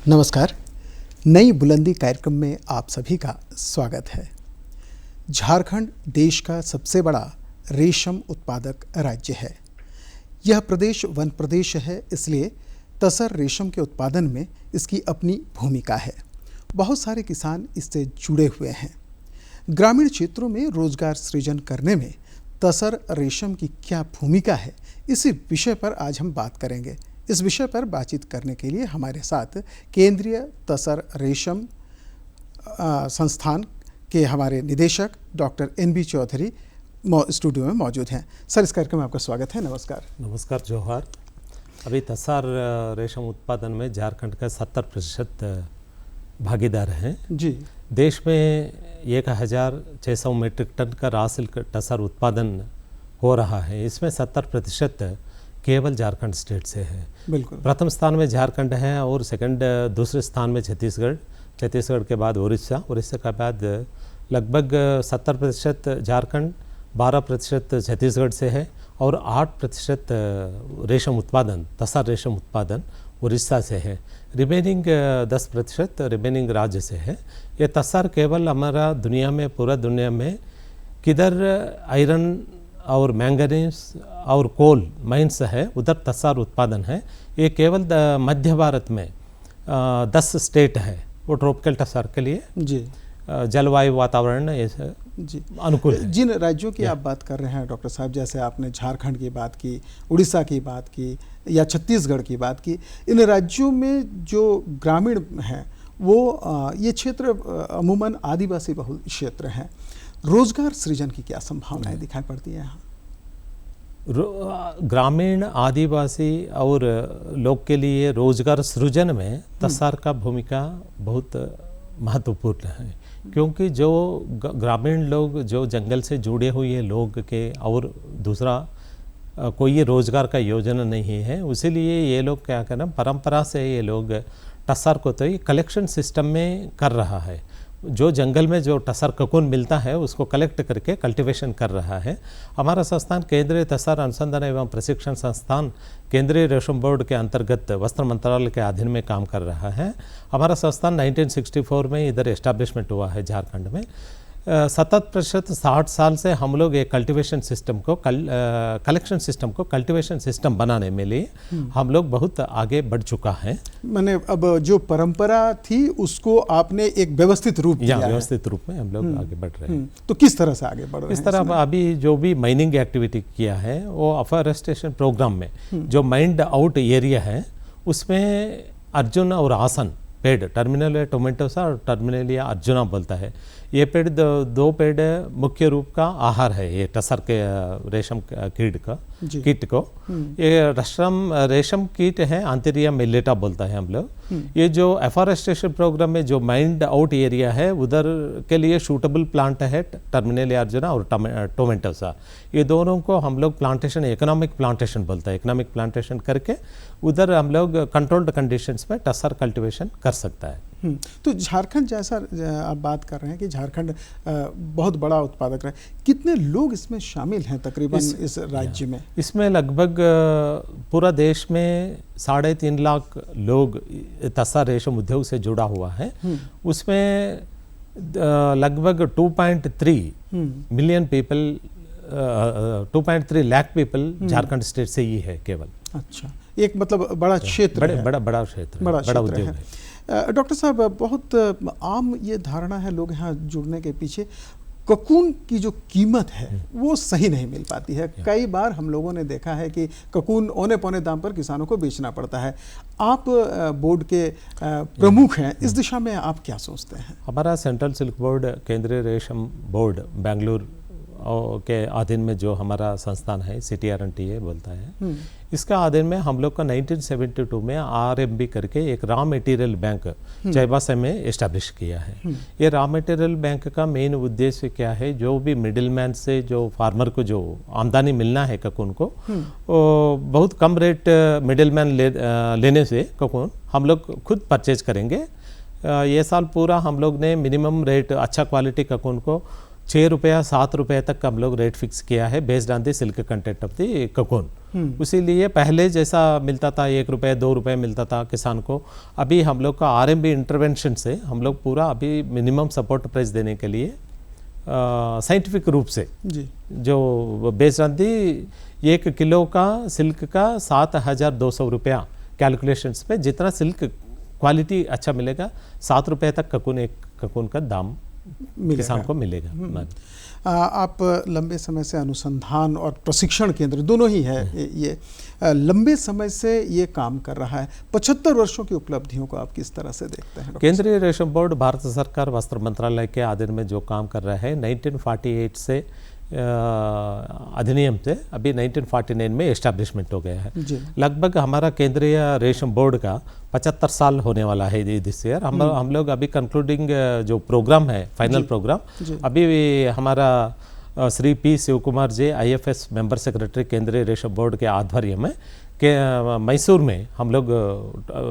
नमस्कार। नई बुलंदी कार्यक्रम में आप सभी का स्वागत है। झारखंड देश का सबसे बड़ा रेशम उत्पादक राज्य है। यह प्रदेश वन प्रदेश है, इसलिए तसर रेशम के उत्पादन में इसकी अपनी भूमिका है। बहुत सारे किसान इससे जुड़े हुए हैं। ग्रामीण क्षेत्रों में रोजगार सृजन करने में तसर रेशम की क्या भूमिका है, इसी विषय पर आज हम बात करेंगे। इस विषय पर बातचीत करने के लिए हमारे साथ केंद्रीय तसर रेशम संस्थान के हमारे निदेशक डॉक्टर NB चौधरी स्टूडियो में मौजूद हैं। सर, इस कार्यक्रम में आपका स्वागत है। नमस्कार। नमस्कार जोहार। अभी तसर रेशम उत्पादन में झारखंड का 70% भागीदार हैं जी। देश में 1600 मीट्रिक टन का रॉ सिल्क तसर उत्पादन हो रहा है। इसमें 70% केवल झारखंड स्टेट से है। बिल्कुल। प्रथम स्थान में झारखंड है और दूसरे स्थान में छत्तीसगढ़ के बाद उड़ीसा के बाद लगभग 70% झारखंड, 12% छत्तीसगढ़ से है और 8% रेशम उत्पादन, तसर रेशम उत्पादन उड़ीसा से है। रिमेनिंग 10% रिमेनिंग राज्य से है। ये तसर केवल हमारा पूरा दुनिया में किधर आयरन और मैंगनीज और कोल माइंस है, उधर तसर उत्पादन है। ये केवल मध्य भारत में 10 स्टेट है वो ट्रॉपिकल तसर के लिए जी जलवायु वातावरण जी अनुकूल है। जिन राज्यों की आप बात कर रहे हैं डॉक्टर साहब, जैसे आपने झारखंड की बात की, उड़ीसा की बात की या छत्तीसगढ़ की बात की, इन राज्यों में जो ग्रामीण हैं वो ये क्षेत्र अमूमन आदिवासी बहुल क्षेत्र हैं। रोजगार सृजन की क्या संभावनाएं दिखाई पड़ती है यहाँ? ग्रामीण आदिवासी और लोग के लिए रोजगार सृजन में तसर का भूमिका बहुत महत्वपूर्ण है, क्योंकि जो ग्रामीण लोग जो जंगल से जुड़े हुए लोग के और दूसरा कोई ये रोजगार का योजना नहीं है, उसीलिए ये लोग क्या करना, परंपरा से ये लोग तसर को तो ये कलेक्शन सिस्टम में कर रहा है। जो जंगल में जो तसर ककून मिलता है उसको कलेक्ट करके कल्टीवेशन कर रहा है। हमारा संस्थान केंद्रीय तसर अनुसंधान एवं प्रशिक्षण संस्थान केंद्रीय रेशम बोर्ड के अंतर्गत वस्त्र मंत्रालय के अधीन में काम कर रहा है। हमारा संस्थान 1964 में इधर एस्टैब्लिशमेंट हुआ है झारखंड में। 70% 60 साल से हम लोग एक कल्टीवेशन सिस्टम को कलेक्शन सिस्टम को कल्टीवेशन सिस्टम बनाने में लिए हम लोग बहुत आगे बढ़ चुका है। मैंने अब जो परंपरा थी उसको आपने एक व्यवस्थित रूप दिया है। व्यवस्थित रूप में हम लोग आगे बढ़ रहे हैं। तो किस तरह से आगे बढ़ रहे हैं? इस तरह अभी जो भी माइनिंग एक्टिविटी किया है वो अफॉरेस्टेशन प्रोग्राम में जो माइंड आउट एरिया है उसमें अर्जुन और आसन पेड़, टर्मिनल टोमेटोसा और टर्मिनलिया अर्जुना बोलता है, ये पेड़ दो पेड़ मुख्य रूप का आहार है ये तसर के रेशम कीट को। ये रेशम कीट है, आंतरिया मिलेटा बोलता है हम लोग। ये जो एफॉरेस्टेशन प्रोग्राम में जो माइंड आउट एरिया है उधर के लिए सूटेबल प्लांट है टर्मिनलिया अर्जुना और टोमेटोसा। ये दोनों को हम लोग प्लांटेशन, इकोनॉमिक प्लांटेशन बोलता है। इकोनॉमिक प्लांटेशन करके उधर हम लोग कंट्रोल्ड कंडीशंस में तसर कल्टीवेशन कर सकता है। तो झारखंड जैसा आप बात कर रहे हैं कि झारखंड बहुत बड़ा उत्पादक है, कितने लोग इसमें शामिल हैं तकरीबन इस राज्य में? इसमें लगभग पूरा देश में 3.5 लाख लोग तसर रेशम उद्योग से जुड़ा हुआ है। उसमें लगभग 2.3 million people, 2.3 lakh people Jharkhand state से ही है केवल। अच्छा, एक मतलब बड़ा क्षेत्र है। बड़ा क्षेत्र, बड़ा उद्योग है। डॉक्टर साहब, बहुत आम ये धारणा है लोग यहाँ जुड़ने के पीछे, ककून की जो कीमत है वो सही नहीं मिल पाती है। कई बार हम लोगों ने देखा है कि ककून औने पौने दाम पर किसानों को बेचना पड़ता है। आप बोर्ड के प्रमुख हैं, इस दिशा में आप क्या सोचते हैं? हमारा सेंट्रल सिल्क बोर्ड, केंद्रीय रेशम बोर्ड बेंगलुरु के अधीन में जो हमारा संस्थान है CTRNTA बोलता है, इसका अधीन में हम लोग का 1972 में RMB करके एक रॉ मटेरियल बैंक चाईबासा में इस्टेब्लिश किया है। ये रॉ मटेरियल बैंक का मेन उद्देश्य क्या है, जो भी मिडिल मैन से जो फार्मर को जो आमदनी मिलना है ककून को, बहुत कम रेट मिडिल मैन लेने से ककून हम लोग खुद परचेज करेंगे। ये साल पूरा हम लोग ने मिनिमम रेट अच्छा क्वालिटी ककून को ₹6 ₹7 तक हम लोग रेट फिक्स किया है based on the silk content of the cocoon. इसीलिए पहले जैसा मिलता था ₹1 ₹2 मिलता था किसान को, अभी हम लोग का आरएमबी इंटरवेंशन से हम लोग पूरा अभी मिनिमम सपोर्ट प्राइस देने के लिए साइंटिफिक रूप से जी जो बेस्ड ऑन दी 1 किलो का सिल्क का ₹7,200 कैलकुलेशंस पे जितना सिल्क क्वालिटी अच्छा मिलेगा ₹7 तक ककून का दाम किसान को मिलेगा। आप लंबे समय से अनुसंधान और प्रशिक्षण केंद्र दोनों ही है, ये लंबे समय से ये काम कर रहा है। 75 वर्षों की उपलब्धियों को आप किस तरह से देखते हैं? केंद्रीय रेशम बोर्ड भारत सरकार वस्त्र मंत्रालय के अधीन में जो काम कर रहा है 1948 से अधिनियम से अभी 1949 में एस्टैब्लिशमेंट हो गया है। लगभग हमारा केंद्रीय रेशम बोर्ड का 75 साल होने वाला है दिस ईयर। हम लोग अभी कंक्लूडिंग जो प्रोग्राम है फाइनल प्रोग्राम अभी हमारा Shri P Shiv Kumar ji IFS member secretary केंद्रीय रेशम बोर्ड के आध्वर्य में के मैसूर में हम लोग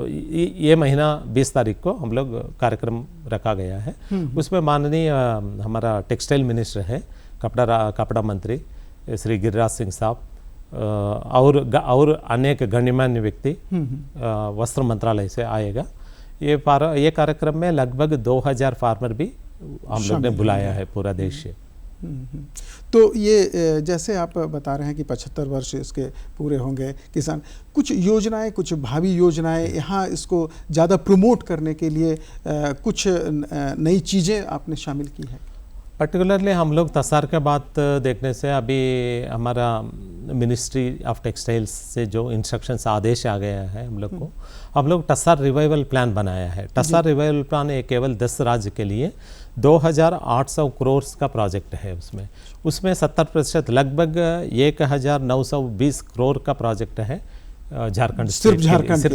ये महीना 20 तारीख को हम लोग कार्यक्रम रखा गया है। उसमें माननीय हमारा टेक्सटाइल मिनिस्टर है कपड़ा मंत्री श्री गिरिराज सिंह साहब और अनेक गण्यमान्य व्यक्ति वस्त्र मंत्रालय से आएगा। ये कार्यक्रम में लगभग 2000 फार्मर भी हम लोग ने बुलाया है पूरा देश से। तो ये जैसे आप बता रहे हैं कि 75 वर्ष इसके पूरे होंगे, किसान कुछ योजनाएं, कुछ भावी योजनाएं यहाँ इसको ज़्यादा प्रमोट करने के लिए कुछ नई चीज़ें आपने शामिल की हैं? पर्टिकुलरली हम लोग तसार के बात देखने से अभी हमारा मिनिस्ट्री ऑफ टेक्सटाइल्स से जो इंस्ट्रक्शंस आदेश आ गया है हम लोग टसार रिवाइवल प्लान बनाया है। टसार रिवाइवल प्लान ये केवल 10 राज्य के लिए 2800 करोड़ का प्रोजेक्ट है। उसमें 70% लगभग 1920 करोड़ का प्रोजेक्ट है झारखंड, सिर्फ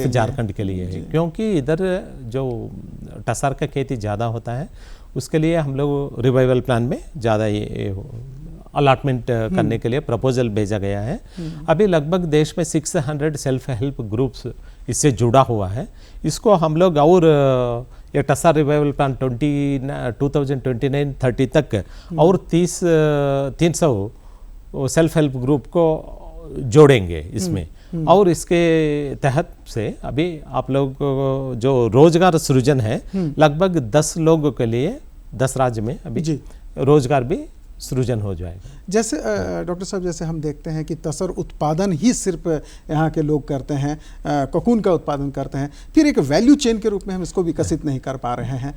झारखंड के लिए है, क्योंकि इधर जो टसार का खेती ज़्यादा होता है उसके लिए हम लोग रिवाइवल प्लान में ज़्यादा ये अलॉटमेंट करने के लिए प्रपोजल भेजा गया है। अभी लगभग देश में 600 सेल्फ हेल्प ग्रुप्स इससे जुड़ा हुआ है। इसको हम लोग और ये टसार रिवाइवल प्लान 2029-30 तक और 300 सेल्फ हेल्प ग्रुप को जोड़ेंगे इसमें। और इसके तहत से अभी आप लोग जो रोजगार सृजन है लगभग 10 लोगों के लिए 10 राज्य में अभी रोजगार भी सृजन हो जाएगा। जैसे डॉक्टर साहब, जैसे हम देखते हैं कि तसर उत्पादन ही सिर्फ यहाँ के लोग करते हैं, कोकून का उत्पादन करते हैं, फिर एक वैल्यू चेन के रूप में हम इसको विकसित नहीं कर पा रहे हैं।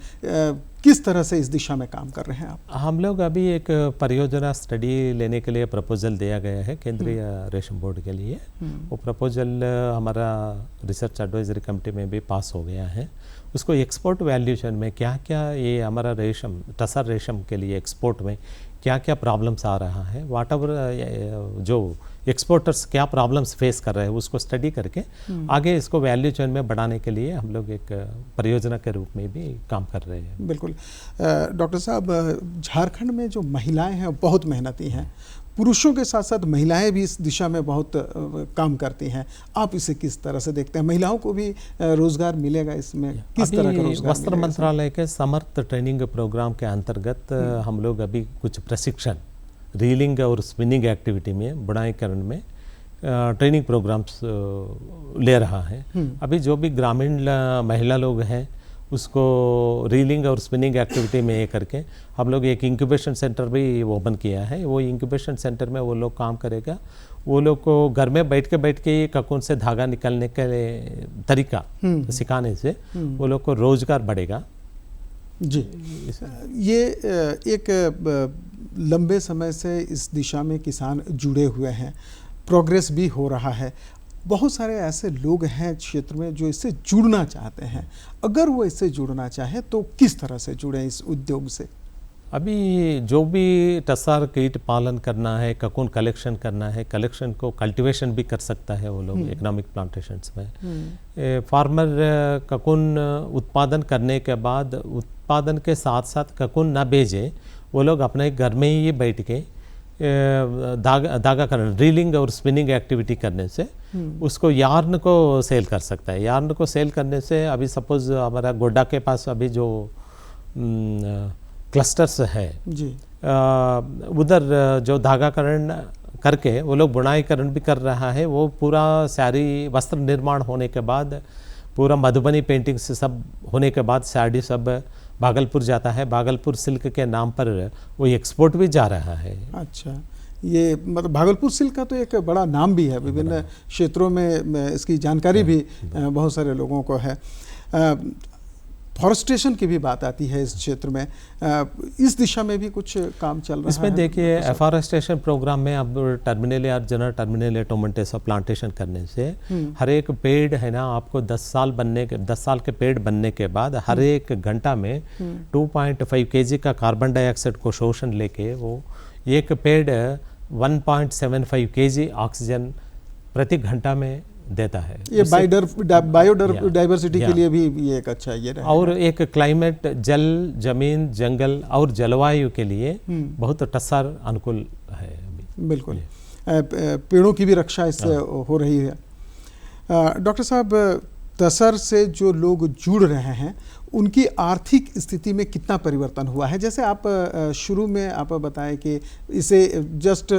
किस तरह से इस दिशा में काम कर रहे हैं आप? हम लोग अभी एक परियोजना स्टडी लेने के लिए प्रपोजल दिया गया है केंद्रीय रेशम बोर्ड के लिए। वो प्रपोजल हमारा रिसर्च एडवाइजरी कमेटी में भी पास हो गया है। उसको एक्सपोर्ट वैल्यूएशन में क्या क्या ये हमारा रेशम टसर रेशम के लिए एक्सपोर्ट में क्या क्या प्रॉब्लम्स आ रहा है, वाट एवर जो एक्सपोर्टर्स क्या प्रॉब्लम्स फेस कर रहे हैं उसको स्टडी करके आगे इसको वैल्यू चेन में बढ़ाने के लिए हम लोग एक परियोजना के रूप में भी काम कर रहे हैं। बिल्कुल डॉक्टर साहब, झारखंड में जो महिलाएं हैं बहुत मेहनती हैं, पुरुषों के साथ साथ महिलाएं भी इस दिशा में बहुत काम करती हैं। आप इसे किस तरह से देखते हैं? महिलाओं को भी रोजगार मिलेगा इसमें? किस तरह का रोजगार? वस्त्र मंत्रालय के समर्थ ट्रेनिंग प्रोग्राम के अंतर्गत हम लोग अभी कुछ प्रशिक्षण रीलिंग और स्पिनिंग एक्टिविटी में, बुनाईकरण में ट्रेनिंग प्रोग्राम्स ले रहा है। अभी जो भी ग्रामीण महिला लोग हैं उसको रीलिंग और स्पिनिंग एक्टिविटी में ये करके हम लोग एक इंक्यूबेशन सेंटर भी ओपन किया है। वो इंक्यूबेशन सेंटर में वो लोग काम करेगा। वो लोग को घर में बैठ के ककून से धागा निकलने के तरीका सिखाने से वो लोग को रोजगार बढ़ेगा। जी, ये एक लंबे समय से इस दिशा में किसान जुड़े हुए हैं, प्रोग्रेस भी हो रहा है। बहुत सारे ऐसे लोग हैं क्षेत्र में जो इससे जुड़ना चाहते हैं। अगर वो इससे जुड़ना चाहे तो किस तरह से जुड़े इस उद्योग से? अभी जो भी टसार कीट पालन करना है, ककून कलेक्शन करना है, कलेक्शन को कल्टीवेशन भी कर सकता है वो लोग इकोनॉमिक प्लांटेशंस में। फार्मर ककून उत्पादन करने के बाद उत्पादन के साथ साथ ककून ना भेजे, वो लोग अपने घर में ही बैठ के धागा करना, रीलिंग और स्पिनिंग एक्टिविटी करने से उसको यार्न को सेल कर सकता है। यार्न को सेल करने से अभी सपोज हमारा गोड्डा के पास अभी जो क्लस्टर्स है जी, उधर जो धागाकरण करके वो लोग बुनाईकरण भी कर रहा है। वो पूरा साड़ी वस्त्र निर्माण होने के बाद, पूरा मधुबनी पेंटिंग से सब होने के बाद साड़ी सब भागलपुर जाता है। भागलपुर सिल्क के नाम पर वो एक्सपोर्ट भी जा रहा है। अच्छा, ये मतलब भागलपुर सिल्क का तो एक बड़ा नाम भी है, विभिन्न क्षेत्रों में इसकी जानकारी भी बहुत सारे लोगों को है। फॉरेस्टेशन की भी बात आती है इस क्षेत्र में, इस दिशा में भी कुछ काम चल रहा है? इसमें देखिए, एफॉरेस्टेशन प्रोग्राम में अब टर्मिनल या जनरल टर्मिनल या टोमेंटेसा प्लांटेशन करने से हर एक पेड़ है ना, आपको 10 साल के पेड़ बनने के बाद हर एक घंटा में 2.5 kg का कार्बन डाइऑक्साइड को शोषण लेके वो एक पेड़ 1.75 kg ऑक्सीजन प्रति घंटा में देता है। ये बायोडाइवर्सिटी के लिए भी ये एक अच्छा ये रहेगा। और एक क्लाइमेट, जल, जमीन, जंगल और जलवायु के लिए बहुत टस्सार अनुकूल है अभी। बिल्कुल, पेड़ों की भी रक्षा इससे हो रही है। डॉक्टर साहब, तसर से जो लोग जुड़ रहे हैं उनकी आर्थिक स्थिति में कितना परिवर्तन हुआ है? जैसे आप शुरू में आप बताएं कि इसे जस्ट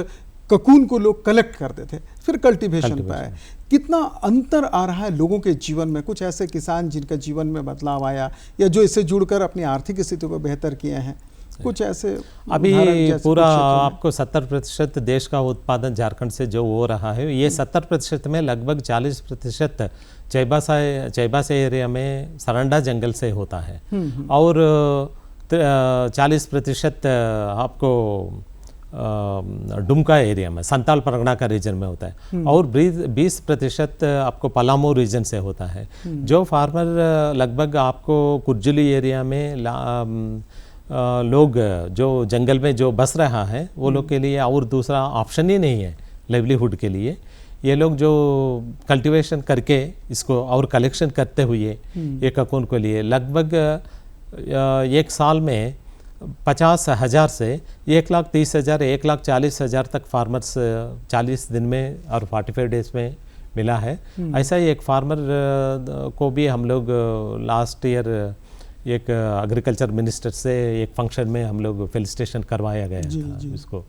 ककून को लोग कलेक्ट करते थे, फिर कल्टीवेशन पे आए, कितना अंतर आ रहा है लोगों के जीवन में? कुछ ऐसे किसान जिनका जीवन में बदलाव आया या जो इससे जुड़कर अपनी आर्थिक स्थिति को बेहतर किए हैं, कुछ ऐसे? अभी पूरा आपको 70% देश का उत्पादन झारखंड से जो हो रहा है, ये 70% में लगभग 40% चैबासा एरिया में सरंडा जंगल से होता है और 40% आपको डुमका एरिया में संताल परगना का रीजन में होता है और 20% आपको पलामू रीजन से होता है। जो फार्मर लगभग आपको कुर्जुली एरिया में लोग जो जंगल में जो बस रहा है वो लोग के लिए और दूसरा ऑप्शन ही नहीं है लाइवलीहुड के लिए। ये लोग जो कल्टीवेशन करके इसको और कलेक्शन करते हुए एक ककून के लिए लगभग एक साल में 50,000 से 1,30,000 1,40,000 तक फार्मर्स 40 दिन में और 45 डेज में मिला है। ऐसा ही एक फार्मर को भी हम लोग लास्ट ईयर एक एग्रीकल्चर मिनिस्टर से एक फंक्शन में हम लोग फेलिसिटेशन करवाया गया था इसको।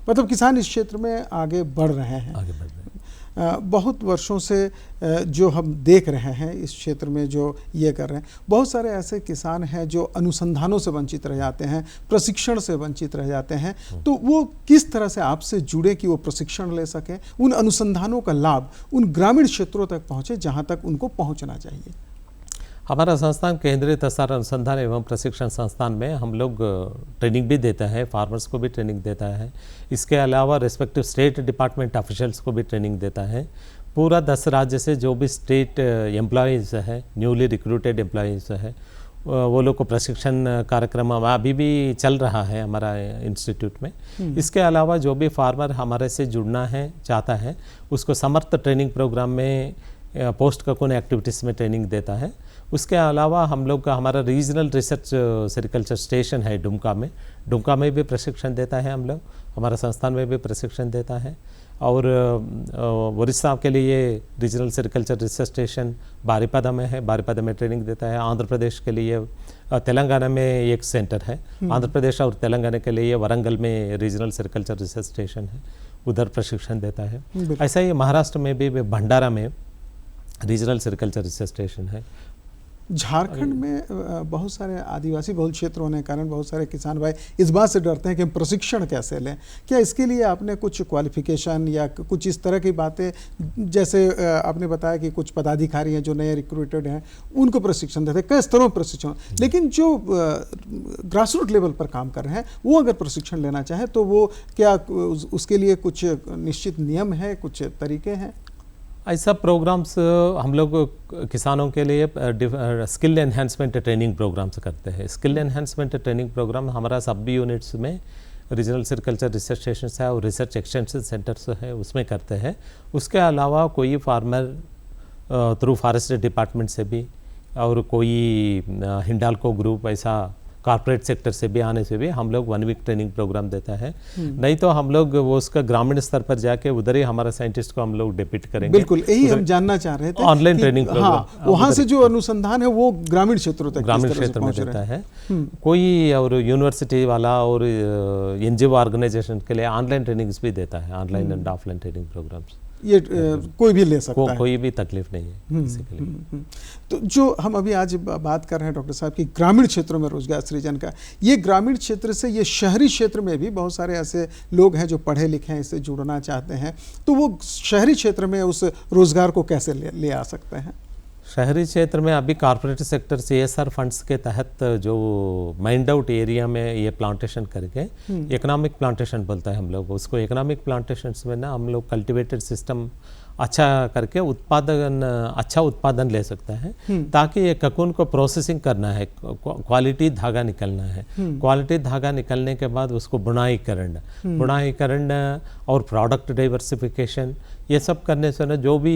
मतलब किसान इस क्षेत्र में आगे बढ़ रहे हैं, बहुत वर्षों से जो हम देख रहे हैं इस क्षेत्र में जो ये कर रहे हैं। बहुत सारे ऐसे किसान हैं जो अनुसंधानों से वंचित रह जाते हैं, प्रशिक्षण से वंचित रह जाते हैं, तो वो किस तरह से आपसे जुड़े कि वो प्रशिक्षण ले सकें, उन अनुसंधानों का लाभ उन ग्रामीण क्षेत्रों तक पहुँचे जहाँ तक उनको पहुँचना चाहिए? हमारा संस्थान केंद्रीय तस्सार अनुसंधान एवं प्रशिक्षण संस्थान में हम लोग ट्रेनिंग भी देता है, फार्मर्स को भी ट्रेनिंग देता है। इसके अलावा रिस्पेक्टिव स्टेट डिपार्टमेंट ऑफिशियल्स को भी ट्रेनिंग देता है। पूरा 10 राज्य से जो भी स्टेट एम्प्लॉयज़ है, न्यूली रिक्रूटेड एम्प्लॉयज़ है, वो लोग को प्रशिक्षण कार्यक्रम अभी भी चल रहा है हमारा इंस्टीट्यूट में। इसके अलावा जो भी फार्मर हमारे से जुड़ना है चाहता है उसको समर्थ ट्रेनिंग प्रोग्राम में पोस्ट ककून एक्टिविटीज़ में ट्रेनिंग देता है। उसके अलावा हम लोग का हमारा रीजनल रिसर्च सेरिकल्चर स्टेशन है डुमका में भी प्रशिक्षण देता है हम लोग, हमारा संस्थान में भी प्रशिक्षण देता है। और उड़ीसा के लिए regional sericulture research station Baripada में है, बारीपदा में ट्रेनिंग देता है। आंध्र प्रदेश के लिए तेलंगाना में एक सेंटर है, आंध्र प्रदेश और तेलंगाना के लिए वरंगल में रीजनल सेरिकल्चर रिसर्च स्टेशन है, उधर प्रशिक्षण देता है। ऐसा ही महाराष्ट्र में भी भंडारा में रीजनल सेरिकल्चर रिसर्च स्टेशन है। झारखंड में बहुत सारे आदिवासी बहुल क्षेत्र होने के कारण बहुत सारे किसान भाई इस बात से डरते हैं कि हम प्रशिक्षण कैसे लें। क्या इसके लिए आपने कुछ क्वालिफिकेशन या कुछ इस तरह की बातें, जैसे आपने बताया कि कुछ पदाधिकारी हैं जो नए रिक्रूटेड हैं उनको प्रशिक्षण देते हैं, कई स्तरों पर प्रशिक्षण, लेकिन जो ग्रास रूट लेवल पर काम कर रहे हैं वो अगर प्रशिक्षण लेना चाहें तो वो क्या उसके लिए कुछ निश्चित नियम है, कुछ तरीके हैं? ऐसा प्रोग्राम्स हम लोग किसानों के लिए स्किल एनहेंसमेंट ट्रेनिंग प्रोग्राम्स करते हैं। स्किल एनहेंसमेंट ट्रेनिंग प्रोग्राम हमारा सब यूनिट्स में रीजनल सेरिकल्चर रिसर्च स्टेशन है और रिसर्च एक्सटेंशन सेंटर्स है उसमें करते हैं। उसके अलावा कोई फार्मर थ्रू फॉरेस्ट डिपार्टमेंट से भी और कोई हिंडाल्को ग्रुप ऐसा कॉर्पोरेट सेक्टर से भी आने से भी हम लोग 1 वीक ट्रेनिंग प्रोग्राम देता है। नहीं तो हम लोग वो उसका ग्रामीण स्तर पर जाके उधर ही हमारा साइंटिस्ट को हम लोग डिप्यूट करेंगे। बिल्कुल, यही हम जानना चाह रहे थे। ऑनलाइन ट्रेनिंग प्रोग्राम, हाँ, वहाँ से जो अनुसंधान है वो ग्रामीण क्षेत्रों तक, ग्रामीण क्षेत्र में देता है। कोई और यूनिवर्सिटी वाला और एनजीओ ऑर्गेनाइजेशन के लिए ऑनलाइन ट्रेनिंग्स भी देता है, online and offline training programmes. ये कोई भी ले सकता है, कोई भी तकलीफ नहीं है किसी के लिए। तो जो हम अभी आज बात कर रहे हैं डॉक्टर साहब की ग्रामीण क्षेत्रों में रोजगार सृजन का, ये ग्रामीण क्षेत्र से ये शहरी क्षेत्र में भी बहुत सारे ऐसे लोग हैं जो पढ़े लिखे हैं, इससे जुड़ना चाहते हैं, तो वो शहरी क्षेत्र में उस रोजगार को कैसे ले आ सकते हैं? शहरी क्षेत्र में अभी कॉर्पोरेट सेक्टर CSR फंड्स के तहत जो माइंड आउट एरिया में ये प्लांटेशन करके, इकोनॉमिक प्लांटेशन बोलता है हम लोग उसको। इकोनॉमिक प्लांटेशंस में ना हम लोग कल्टिवेटेड सिस्टम अच्छा करके अच्छा उत्पादन ले सकता है, ताकि ये ककून को प्रोसेसिंग करना है, क्वालिटी धागा निकलना है। क्वालिटी धागा निकलने के बाद उसको बुनाई करना और प्रोडक्ट डाइवर्सिफिकेशन, ये सब करने से ना जो भी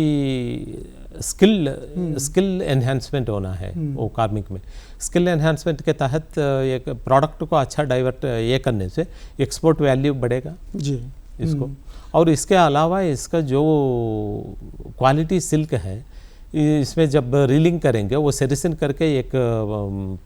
स्किल एनहांसमेंट होना है वो कार्मिक में, स्किल एनहांसमेंट के तहत एक प्रोडक्ट को अच्छा डाइवर्ट ये करने से एक्सपोर्ट वैल्यू बढ़ेगा जी इसको। और इसके अलावा इसका जो क्वालिटी सिल्क है, इसमें जब रीलिंग करेंगे वो सेरिसिन करके एक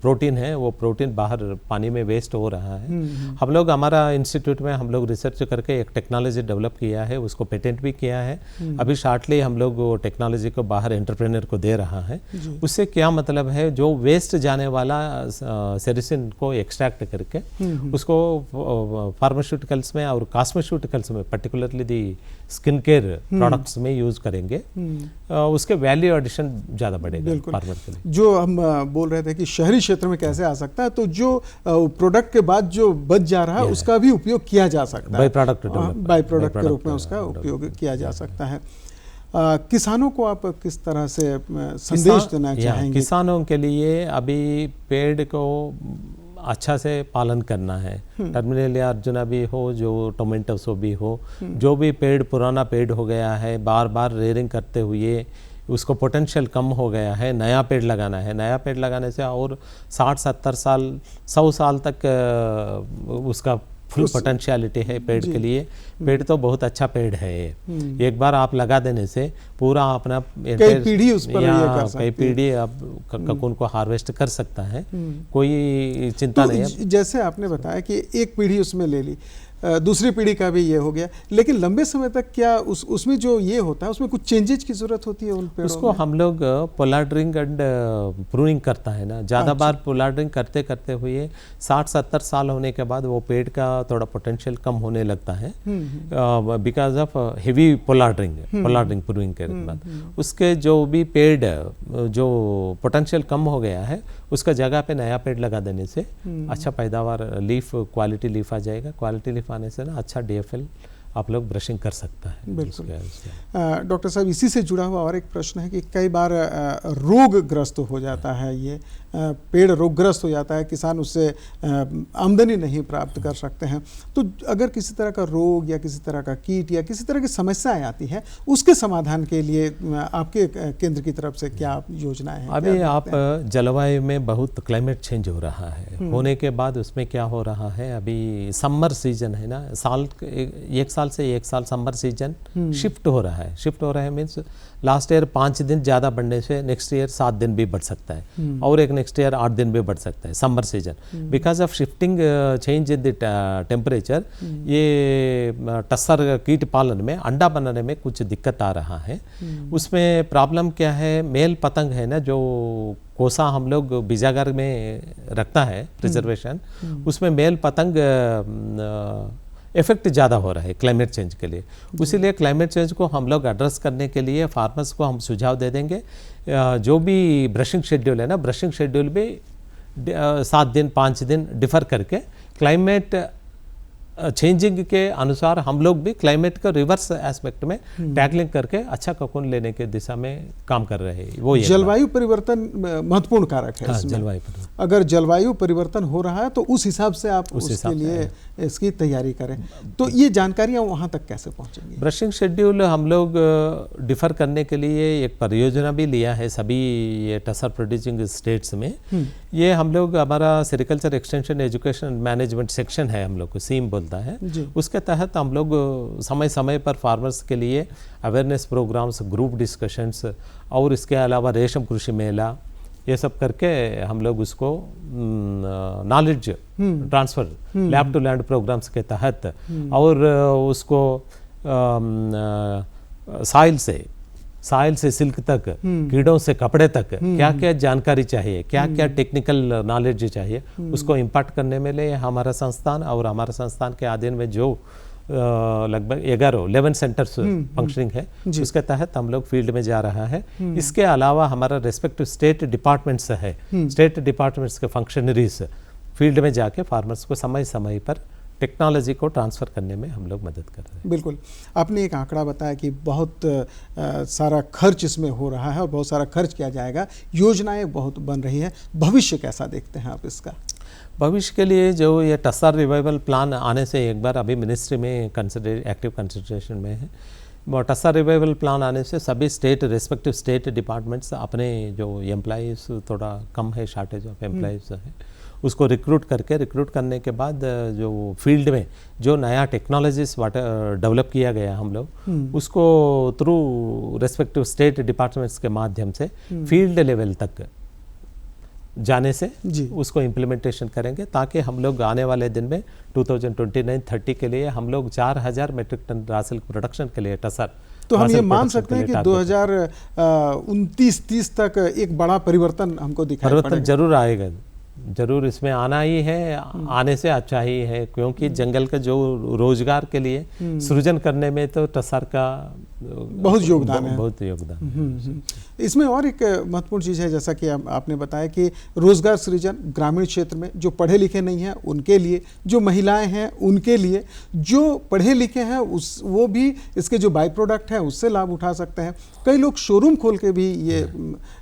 प्रोटीन है, वो प्रोटीन बाहर पानी में वेस्ट हो रहा है। हम लोग हमारा इंस्टीट्यूट में हम लोग रिसर्च करके एक टेक्नोलॉजी डेवलप किया है, उसको पेटेंट भी किया है। अभी शॉर्टली हम लोग वो टेक्नोलॉजी को बाहर एंटरप्रेन्योर को दे रहा है। उससे क्या मतलब है, जो वेस्ट जाने वाला सेरिसिन को एक्सट्रैक्ट करके उसको फार्मास्यूटिकल्स में और कॉस्मेस्यूटिकल्स में, पर्टिकुलरली दी स्किन केयर प्रोडक्ट्स में यूज करेंगे, उसके वैल्यू एडिशन ज़्यादा बढ़ेगा फार्मर के लिए। जो हम बोल रहे थे कि शहरी क्षेत्र में कैसे आ सकता है, तो जो प्रोडक्ट के बाद जो बच जा रहा है उसका भी उपयोग किया जा सकता है, बाई प्रोडक्ट के रूप में उसका उपयोग किया जा सकता है। किसानों को आप किस तरह से संदेश देना चाहेंगे? किसानों के लिए अभी पेड़ को अच्छा से पालन करना है। टर्मिनेलिया अर्जुना भी हो, जो टोमेटोसो भी हो, जो भी पेड़ पुराना पेड़ हो गया है, बार बार रेयरिंग करते हुए उसको पोटेंशियल कम हो गया है, नया पेड़ लगाना है। नया पेड़ लगाने से और 60-70 साल 100 साल तक उसका फुल पोटेंशियलिटी है पेड़ के लिए। पेड़ तो बहुत अच्छा पेड़ है ये, एक बार आप लगा देने से पूरा अपना कई पीढ़ी उस पर कई पीढ़ी आप ककून को हार्वेस्ट कर सकता है, कोई चिंता नहीं है। जैसे आपने बताया कि एक पीढ़ी उसमें ले ली, दूसरी पीढ़ी का भी ये हो गया, लेकिन लंबे समय तक क्या उसमें जो ये होता है उसमें कुछ चेंजेज की जरूरत होती है उन पेड़ों उसको में? हम लोग पोलार्डरिंग एंड प्रूनिंग करता है ना, ज़्यादा बार पोलार्डरिंग करते करते हुए 60-70 साल होने के बाद वो पेड़ का थोड़ा पोटेंशियल कम होने लगता है, बिकॉज ऑफ हेवी पोलार्डरिंग प्रूनिंग के बाद उसके जो भी पेड़ जो पोटेंशियल कम हो गया है उसका जगह पे नया पेड़ लगा देने से अच्छा पैदावार, लीफ क्वालिटी लीफ आ जाएगा। क्वालिटी लीफ आने से ना अच्छा DFL आप लोग ब्रशिंग कर सकता है। बिल्कुल। डॉक्टर साहब, इसी से जुड़ा हुआ और एक प्रश्न है कि कई बार रोगग्रस्त हो जाता है, ये पेड़ रोगग्रस्त हो जाता है, किसान उससे आमदनी नहीं प्राप्त कर सकते हैं, तो अगर किसी तरह का रोग या किसी तरह का कीट या किसी तरह की समस्याएं आती है, उसके समाधान के लिए आपके केंद्र की तरफ से क्या योजनाएं हैं? अभी आप जलवायु में बहुत क्लाइमेट चेंज हो रहा है, होने के बाद उसमें क्या हो रहा है, अभी समर सीजन है ना, एक साल से एक साल समर सीजन शिफ्ट हो रहा है मीन्स लास्ट ईयर 5 दिन ज़्यादा बढ़ने से नेक्स्ट ईयर 7 दिन भी बढ़ सकता है, और एक नेक्स्ट ईयर 8 दिन भी बढ़ सकता है summer season, because of shifting change in the temperature. ये टस्सर कीट पालन में अंडा बनाने में कुछ दिक्कत आ रहा है। उसमें प्रॉब्लम क्या है, मेल पतंग है ना, जो कोसा हम लोग बीजागार में रखता है प्रिजर्वेशन, उसमें मेल पतंग इफेक्ट ज़्यादा हो रहा है क्लाइमेट चेंज के लिए। इसीलिए क्लाइमेट चेंज को हम लोग एड्रेस करने के लिए फार्मर्स को हम सुझाव दे देंगे, जो भी ब्रशिंग शेड्यूल है ना, ब्रशिंग शेड्यूल भी 7 दिन 5 दिन डिफर करके क्लाइमेट चेंजिंग के अनुसार हम लोग भी क्लाइमेट का रिवर्स एस्पेक्ट में टैकलिंग करके अच्छा ककून लेने के दिशा में काम कर रहे हैं। वो जलवायु परिवर्तन महत्वपूर्ण कारक है। हाँ, इसमें जलवायु परिवर्तन, अगर जलवायु परिवर्तन हो रहा है तो उस हिसाब से आप उसके लिए इसकी तैयारी करें। तो ये जानकारियां वहां तक कैसे पहुंचेंगी? ब्रशिंग शेड्यूल हम लोग डिफर करने के लिए एक परियोजना भी लिया है सभी ये टसर प्रोड्यूसिंग स्टेट्स में। ये हम लोग, हमारा sericulture extension education management section है, हम लोग को सीम बोलता है, उसके तहत हम लोग समय समय पर फार्मर्स के लिए अवेयरनेस प्रोग्राम्स, ग्रुप डिस्कशंस और इसके अलावा रेशम कृषि मेला, ये सब करके हम लोग उसको knowledge transfer lab to land programmes के तहत और उसको साइल से सिल्क तक, कीड़ों से कपड़े तक क्या क्या जानकारी चाहिए, क्या क्या टेक्निकल नॉलेज चाहिए, उसको इम्पार्ट करने में लिए हमारा संस्थान और हमारे संस्थान के अधीन में जो लगभग 11 सेंटर्स फंक्शनिंग है, उसके तहत हम लोग फील्ड में जा रहा है। इसके अलावा हमारा रेस्पेक्टिव स्टेट डिपार्टमेंट्स है, स्टेट डिपार्टमेंट्स के फंक्शनरीज फील्ड में जाके फार्मर्स को समय समय पर टेक्नोलॉजी को ट्रांसफ़र करने में हम लोग मदद कर रहे हैं। बिल्कुल, आपने एक आंकड़ा बताया कि बहुत सारा खर्च इसमें हो रहा है और बहुत सारा खर्च किया जाएगा, योजनाएं बहुत बन रही है। भविष्य कैसा देखते हैं आप इसका? भविष्य के लिए जो ये टसर रिवाइवल प्लान आने से एक बार अभी मिनिस्ट्री में एक्टिव कंसिडरेशन में है। टसर रिवाइवल प्लान आने से सभी स्टेट रेस्पेक्टिव स्टेट डिपार्टमेंट्स अपने जो एम्प्लॉइज़ थोड़ा कम है, शॉर्टेज ऑफ एम्प्लॉइज़ है, उसको रिक्रूट करने के बाद जो फील्ड में जो नया टेक्नोलॉजीज डेवलप किया गया हम लोग उसको थ्रू रेस्पेक्टिव स्टेट डिपार्टमेंट्स के माध्यम से फील्ड लेवल तक जाने से उसको इम्प्लीमेंटेशन करेंगे, ताकि हम लोग आने वाले दिन में 2029-30 के लिए हम लोग 4000 मेट्रिक टन राई सिल्क प्रोडक्शन के लिए टसर। तो हम ये मान सकते हैं कि 2029-30 तक एक बड़ा परिवर्तन हमको दिखाई पड़ेगा। परिवर्तन जरूर आएगा, जरूर इसमें आना ही है, आने से अच्छा ही है, क्योंकि जंगल का जो रोजगार के लिए सृजन करने में तो टसर का बहुत योगदान है, बहुत योगदान। इसमें और एक महत्वपूर्ण चीज़ है, जैसा कि आपने बताया कि रोजगार सृजन ग्रामीण क्षेत्र में जो पढ़े लिखे नहीं हैं उनके लिए, जो महिलाएं हैं उनके लिए, जो पढ़े लिखे हैं वो भी इसके जो बाई प्रोडक्ट है उससे लाभ उठा सकते हैं। कई लोग शोरूम खोल के भी ये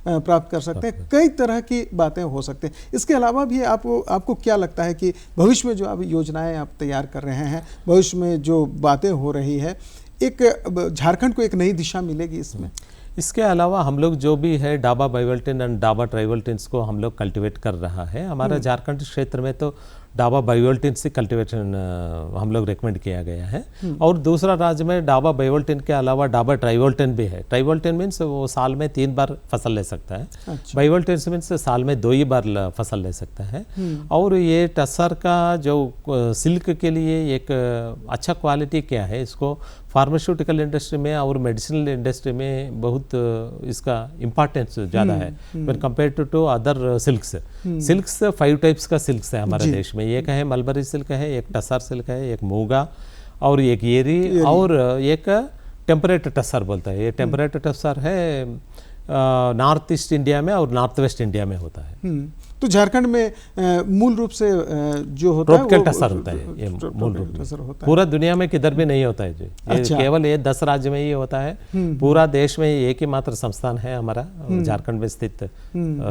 प्राप्त कर सकते हैं। कई तरह की बातें हो सकते हैं। इसके अलावा भी आपको क्या लगता है कि भविष्य में जो अब योजनाएं आप तैयार कर रहे हैं, भविष्य में जो बातें हो रही है, एक झारखंड को एक नई दिशा मिलेगी इसमें? इसके अलावा हम लोग जो भी है डाबा बायोवोल्टिन एंड डाबा ट्राइवोल्टिन्स को हम लोग कल्टिवेट कर रहा है। हमारा झारखंड क्षेत्र में तो डाबा बायोवोल्टिन से कल्टिवेशन हम लोग रेकमेंड किया गया है, और दूसरा राज्य में डाबा बायोवोल्टिन के अलावा डाबा ट्राइवोल्टिन भी है। ट्राइवोल्टिन मीन्स वो साल में 3 बार फसल ले सकता है। अच्छा। बायोवोल्टिन मीन्स साल में 2 ही बार फसल ले सकता है। और ये टसर का जो सिल्क के लिए एक अच्छा क्वालिटी क्या है, इसको फार्मास्यूटिकल इंडस्ट्री में और मेडिसिनल इंडस्ट्री में बहुत इसका इम्पोर्टेंस ज़्यादा है when compared to other silks. 5 types का सिल्क्स है हमारे देश में। एक है मलबरी सिल्क है, एक टसर सिल्क है, एक मूगा और एक येरी और एक टेम्परेट टसर बोलता है। ये टेम्परेट टसर है नॉर्थ ईस्ट इंडिया में और नॉर्थ वेस्ट इंडिया में होता है। तो झारखंड में मूल रूप से जो होता है ट्रॉपिकल टसर होता है, ये मूल रूप से पूरा दुनिया में किधर भी नहीं होता है जी। अच्छा। केवल ये 10 राज्य में ही होता है। पूरा देश में एक ही मात्र संस्थान है हमारा झारखंड में स्थित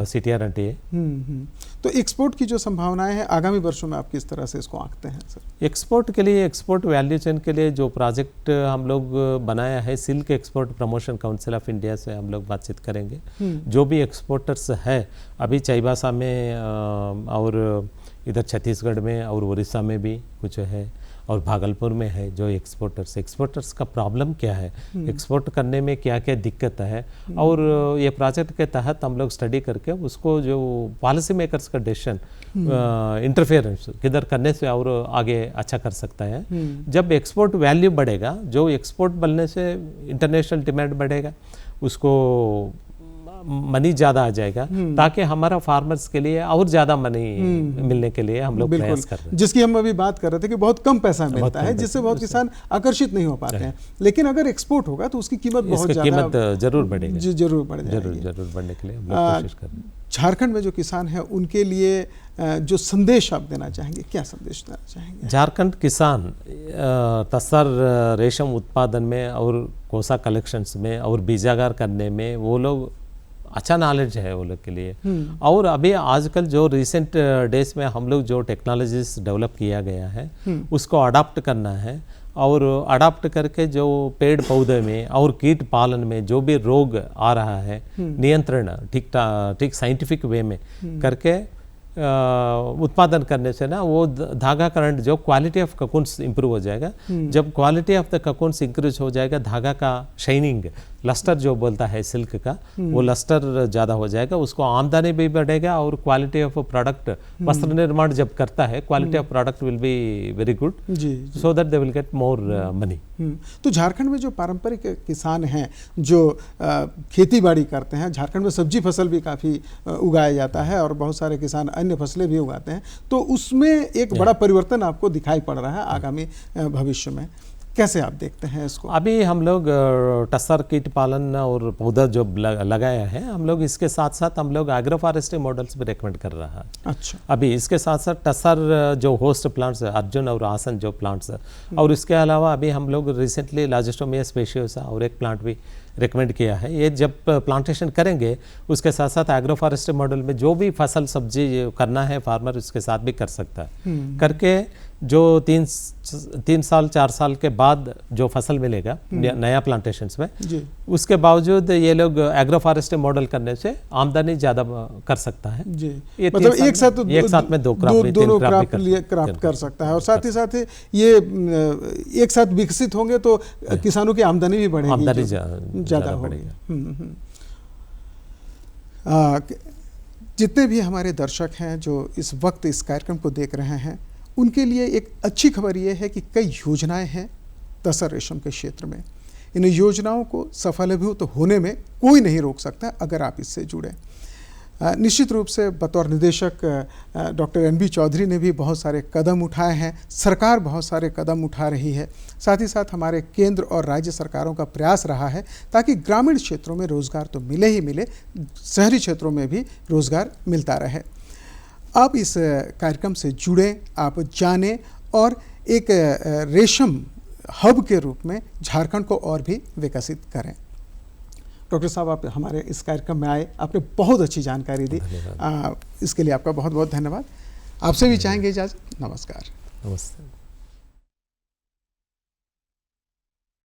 CTRNTA। तो एक्सपोर्ट की जो संभावनाएं हैं आगामी वर्षों में आप किस तरह से इसको आंकते हैं सर? एक्सपोर्ट के लिए, एक्सपोर्ट वैल्यू चेन के लिए जो प्रोजेक्ट हम लोग बनाया है, silk export promotion council of India से हम लोग बातचीत करेंगे। जो भी एक्सपोर्टर्स है अभी चाईबासा में और इधर छत्तीसगढ़ में और उड़ीसा में भी कुछ है और भागलपुर में है, जो एक्सपोर्टर्स का प्रॉब्लम क्या है, एक्सपोर्ट करने में क्या क्या दिक्कत है, और ये प्रोजेक्ट के तहत हम लोग स्टडी करके उसको जो पॉलिसी मेकर्स का डिसीजन इंटरफेरेंस किधर करने से और आगे अच्छा कर सकता है। जब एक्सपोर्ट वैल्यू बढ़ेगा, जो एक्सपोर्ट बनने से इंटरनेशनल डिमांड बढ़ेगा, उसको मनी ज़्यादा आ जाएगा, ताकि हमारा फार्मर्स के लिए और ज़्यादा मनी मिलने के लिए हम लोग प्रयास कर रहे हैं। जिसकी हम अभी बात कर रहे थे कि बहुत कम पैसा मिलता है, जिससे बहुत किसान आकर्षित नहीं हो पाते हैं, लेकिन अगर एक्सपोर्ट होगा तो उसकी कीमत बहुत ज़्यादा कीमत जरूर बढ़ेगी, जरूर बढ़ जाएगी। जरूर बढ़ने के लिए हम लोग कोशिश कर रहे हैं। झारखंड में जो किसान हैं उनके लिए जो संदेश आप देना चाहेंगे, क्या संदेश देना चाहेंगे? झारखंड किसान तसर रेशम उत्पादन में और कोसा कलेक्शंस में और बीजागार करने में वो लोग अच्छा नॉलेज है वो लोग के लिए। और अभी आजकल जो रिसेंट डेज में हम लोग जो टेक्नोलॉजीज डेवलप किया गया है उसको अडॉप्ट करना है, और अडॉप्ट करके जो पेड़ पौधे में और कीट पालन में जो भी रोग आ रहा है नियंत्रण ठीक साइंटिफिक वे में करके उत्पादन करने से ना वो धागा करंट जो क्वालिटी ऑफ ककून्स इंप्रूव हो जाएगा। जब quality of the cocoons increase हो जाएगा, धागा का शाइनिंग लस्टर जो बोलता है सिल्क का, वो लस्टर ज़्यादा हो जाएगा, उसको आमदनी भी बढ़ेगा और क्वालिटी ऑफ प्रोडक्ट वस्त्र निर्माण जब करता है quality of product will be very good, so that they will get more money. तो झारखंड में जो पारंपरिक किसान हैं जो खेती बाड़ी करते हैं, झारखंड में सब्जी फसल भी काफ़ी उगाया जाता है और बहुत सारे किसान अन्य फसलें भी उगाते हैं, तो उसमें एक बड़ा परिवर्तन आपको दिखाई पड़ रहा है आगामी भविष्य में, कैसे आप देखते हैं इसको? अभी हम लोग टसर कीट पालन और पौधा जो लगाया है, हम लोग इसके साथ साथ हम लोग एग्रो फॉरेस्ट्री मॉडल्स भी रिकमेंड कर रहा है। अच्छा। अभी इसके साथ साथ टसर जो होस्ट प्लांट्स है, अर्जुन और आसन जो प्लांट्स है, और इसके अलावा अभी हम लोग रिसेंटली लाजिस्टोमिया स्पेशियोसा और एक प्लांट भी रिकमेंड किया है। ये जब प्लांटेशन करेंगे उसके साथ साथ एग्रो फॉरेस्ट्री मॉडल में जो भी फसल सब्जी करना है फार्मर उसके साथ भी कर सकता है, करके जो 3 साल 4 साल के बाद जो फसल मिलेगा नया प्लांटेशंस में, उसके बावजूद ये लोग एग्रो फॉरेस्ट्री मॉडल करने से आमदनी ज़्यादा कर सकता है। जी, मतलब एक साथ में दोनों क्रॉप कर सकता है, और साथ ही साथ ये एक साथ विकसित होंगे तो किसानों की आमदनी भी बढ़ेगी, आमदनी ज़्यादा बढ़ेगी। जितने भी हमारे दर्शक हैं जो इस वक्त इस कार्यक्रम को देख रहे हैं, उनके लिए एक अच्छी खबर ये है कि कई योजनाएं हैं तसर रेशम के क्षेत्र में। इन योजनाओं को सफलीभूत होने में कोई नहीं रोक सकता अगर आप इससे जुड़ें। निश्चित रूप से बतौर निदेशक डॉक्टर NB चौधरी ने भी बहुत सारे कदम उठाए हैं, सरकार बहुत सारे कदम उठा रही है, साथ ही साथ हमारे केंद्र और राज्य सरकारों का प्रयास रहा है ताकि ग्रामीण क्षेत्रों में रोज़गार तो मिले ही मिले, शहरी क्षेत्रों में भी रोज़गार मिलता रहे। आप इस कार्यक्रम से जुड़ें, आप जानें और एक रेशम हब के रूप में झारखंड को और भी विकसित करें। डॉक्टर साहब, आप हमारे इस कार्यक्रम में आए, आपने बहुत अच्छी जानकारी दी, इसके लिए आपका बहुत बहुत धन्यवाद। आपसे भी चाहेंगे इजाज़त। नमस्कार। नमस्ते।